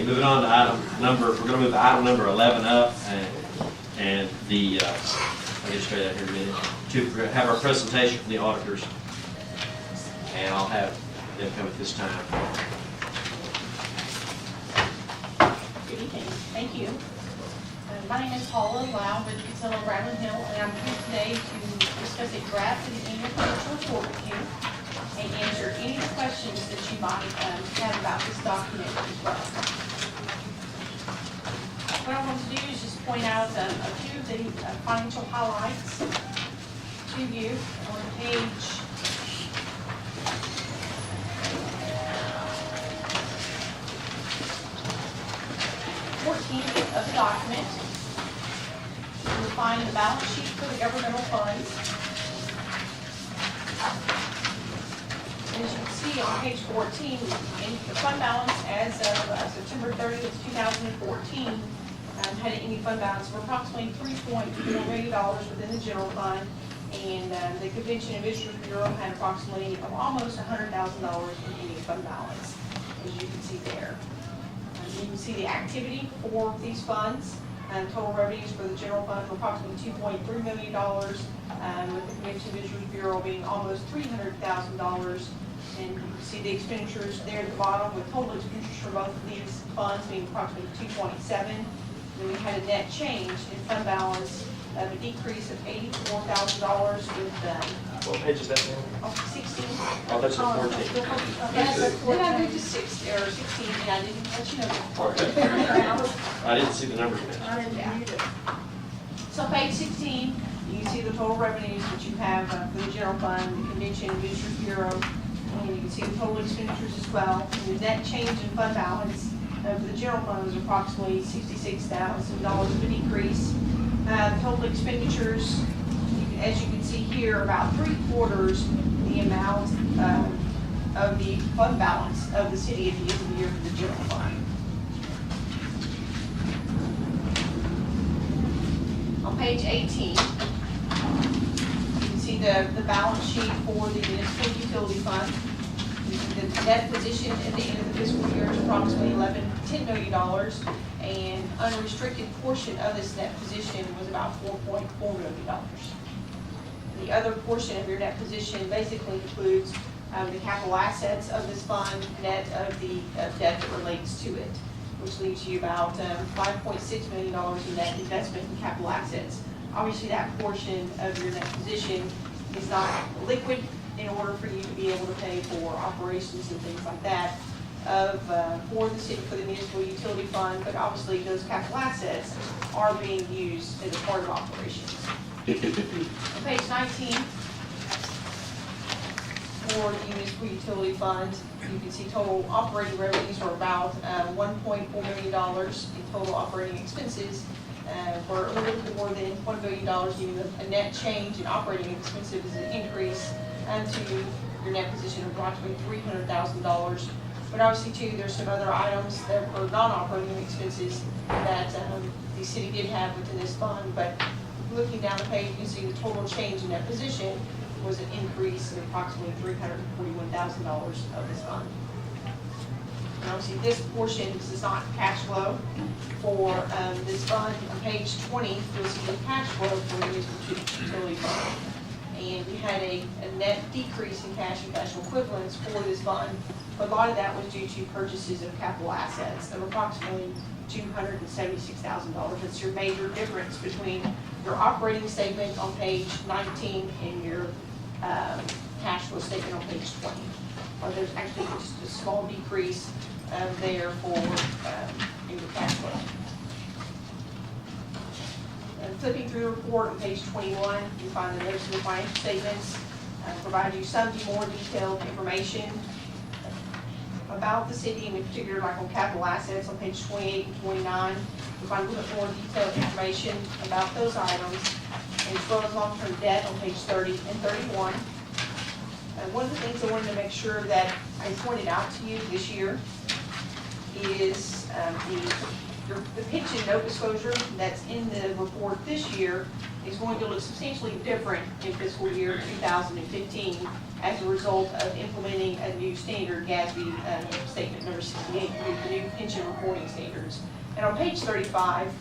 Moving on to we're going to move item number 11 up, and the, I'll get straight out here in a minute, to have our presentation from the auditors, and I'll have them come at this time. Good evening. Thank you. My name is Paula Lau with Casella Bradley Hill, and I'm here today to discuss a draft of the annual financial report with you and answer any questions that you might have about this document as well. What I want to do is just point out a few of the financial highlights to you on page 14 of the document. You'll find the balance sheet for the governmental funds. And as you can see on page 14, the fund balance as of September 30th, 2014 had an ending fund balance of approximately $3.4 million within the general fund, and the Convention and Visitors Bureau had approximately almost $100,000 in ending fund balance, as you can see there. You can see the activity for these funds. Total revenues for the general fund were approximately $2.3 million, with the Convention and Visitors Bureau being almost $300,000. And you can see the expenditures there at the bottom, with total expenditures for both of these funds being approximately $2.7 million. Then we had a net change in fund balance of a decrease of $84,000 with What page is that now? 16. Oh, that's at 14. Yes, then I moved to 16, and I didn't let you know that. I didn't see the numbers. Yeah. So page 16, you can see the total revenues that you have for the general fund, the Convention and Visitors Bureau, and you can see the total expenditures as well. And the net change in fund balance for the general fund was approximately $66,000 of a decrease. Total expenditures, as you can see here, about 3/4 the amount of the fund balance of the city at the end of the year for the general fund. On page 18, you can see the balance sheet for the municipal utility fund. The net position at the end of the fiscal year is approximately $10 million, and unrestricted portion of this net position was about $4.4 million. The other portion of your net position basically includes the capital assets of this fund, net of the debt that relates to it, which leaves you about $5.6 million in net investment in capital assets. Obviously, that portion of your net position is not liquid in order for you to be able to pay for operations and things like that for the city, for the municipal utility fund, but obviously those capital assets are being used as a part of operations. On page 19, for the municipal utility fund, you can see total operating revenues are about $1.4 million in total operating expenses. For a little bit more than $1 billion, giving a net change in operating expenses is an increase to your net position of approximately $300,000. But obviously, too, there's some other items that were non-operating expenses that the city did have within this fund. But looking down the page, you can see the total change in that position was an increase of approximately $341,000 of this fund. And obviously, this portion, this is not cash flow for this fund. On page 20, you'll see the cash flow for the municipal utility fund. And we had a net decrease in cash and cash equivalents for this fund. But a lot of that was due to purchases of capital assets of approximately $276,000. That's your major difference between your operating statement on page 19 and your cash flow statement on page 20. There's actually just a small decrease there for in your cash flow. And flipping through the report on page 21, you find the notes of the financial statements, provide you some more detailed information about the city, and in particular, like on capital assets on page 28 and 29. You'll find a little bit more detailed information about those items, and as well as long-term debt on page 30 and 31. One of the things I wanted to make sure that I pointed out to you this year is the the pension note disclosure that's in the report this year is going to look substantially different in fiscal year 2015 as a result of implementing a new standard, GASB statement number 68, with the new pension reporting standards. And on page 35,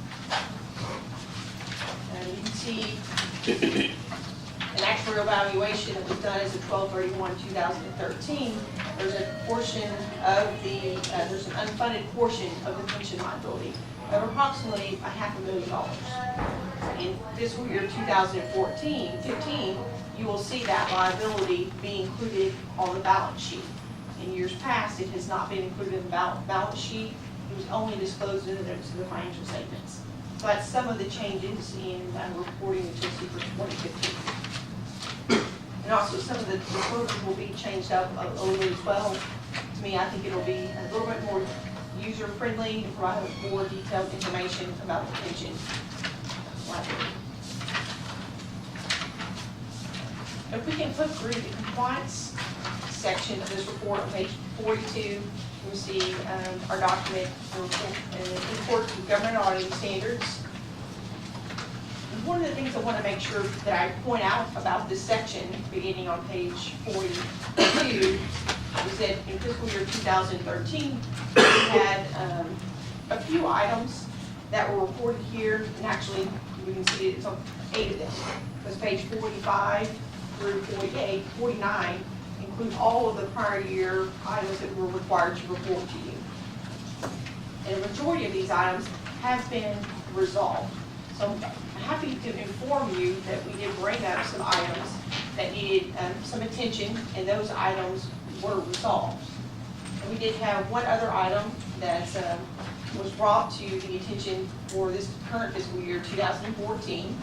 you can see an actuarial evaluation that was done as of 12/31/2013. There's a portion of the, there's an unfunded portion of the pension liability of approximately $500,000. In fiscal year 2014-15, you will see that liability be included on the balance sheet. In years past, it has not been included in the balance sheet. It was only disclosed in the notes of the financial statements. So that's some of the changes in reporting that you'll see for 2015. And also some of the disclosures will be changed up a little bit as well. To me, I think it'll be a little bit more user-friendly and provide more detailed information about the pension liability. If we can flip through the compliance section of this report on page 42, you'll see our document, report to government auditing standards. One of the things I want to make sure that I point out about this section, beginning on page 42, is that in fiscal year 2013, we had a few items that were reported here, and actually, we can see it's on 8 of them. Because page 45 through 49 include all of the prior year items that we were required to report to you. And a majority of these items have been resolved. So I'm happy to inform you that we did bring up some items that needed some attention, and those items were resolved. And we did have one other item that was brought to the attention for this current fiscal year, 2014.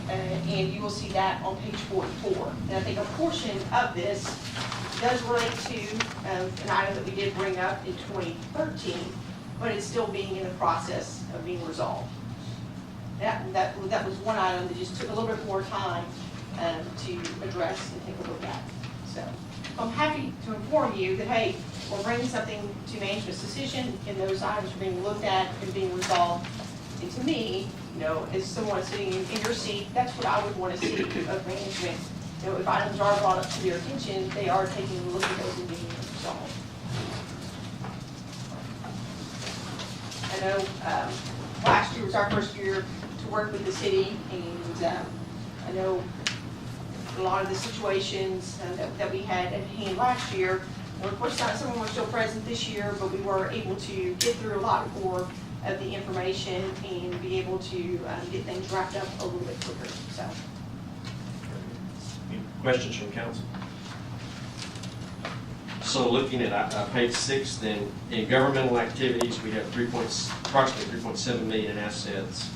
And you will see that on page 44. And I think a portion of this does relate to an item that we did bring up in 2013, but it's still being in the process of being resolved. That was one item that just took a little bit more time to address and take a look at. So I'm happy to inform you that, hey, we're bringing something to management's decision, and those items are being looked at and being resolved. And to me, you know, as someone sitting in your seat, that's what I would want to see of management. You know, if items are brought up to their attention, they are taking a look at those and being resolved. I know last year was our first year to work with the city, and I know a lot of the situations that we had at hand last year, well, of course, some of them were still present this year, but we were able to get through a lot more of the information and be able to get things wrapped up a little bit quicker. So, any questions from council? So looking at page 6, then in governmental activities, we have approximately 3.7 million in assets.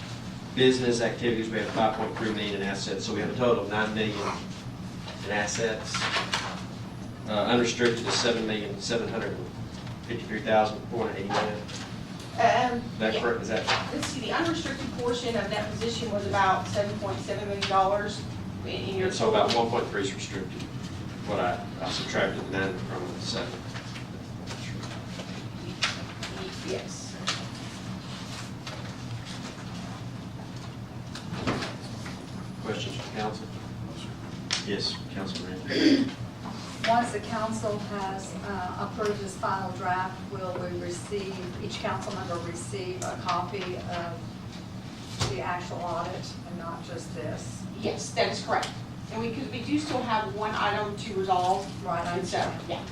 Business activities, we have 5.3 million in assets. So we have a total of 9 million in assets. Unrestricted is 7,753,489. Is that correct? Is that? Let's see, the unrestricted portion of that position was about $7.7 million in your. So about 1.3 is restricted. What I subtracted the 9 from the 7. Yes. Questions from council? Yes, Councilman. Once the council has approved this final draft, will we receive, each council member receive a copy of the actual audit and not just this? Yes, that is correct. And we do still have one item to resolve. Right, I And so, understand. yeah.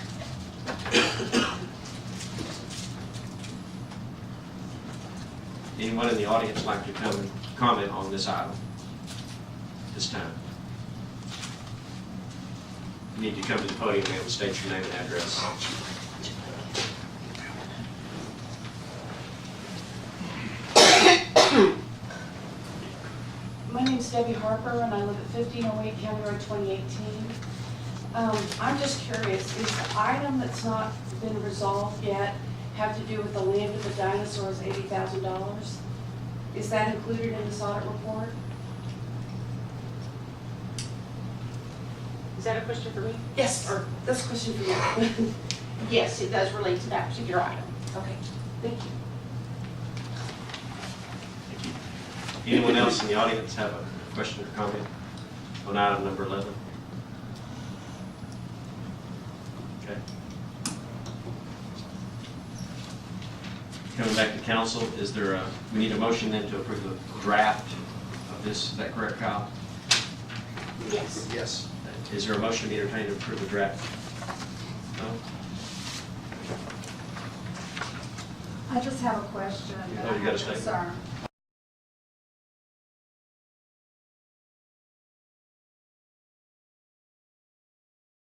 Anyone in the audience like to come and comment on this item this time? You need to come to the podium and state your name and address. My name's Debbie Harper, and I live at 1508 County Road 2018. I'm just curious, is the item that's not been resolved yet have to do with the land of the dinosaurs, $80,000? Is that included in this audit report? Is that a question for me? Yes, or that's a question for you. Yes, it does relate to that particular item. Okay, thank you. Anyone else in the audience have a question or comment on item number 11? Okay. Coming back to council, is there we need a motion then to approve the draft of this, is that correct, Kyle? Yes. Yes. Is there a motion to be entertained to approve the draft? No? I just have a question Oh, and you got a a statement? concern.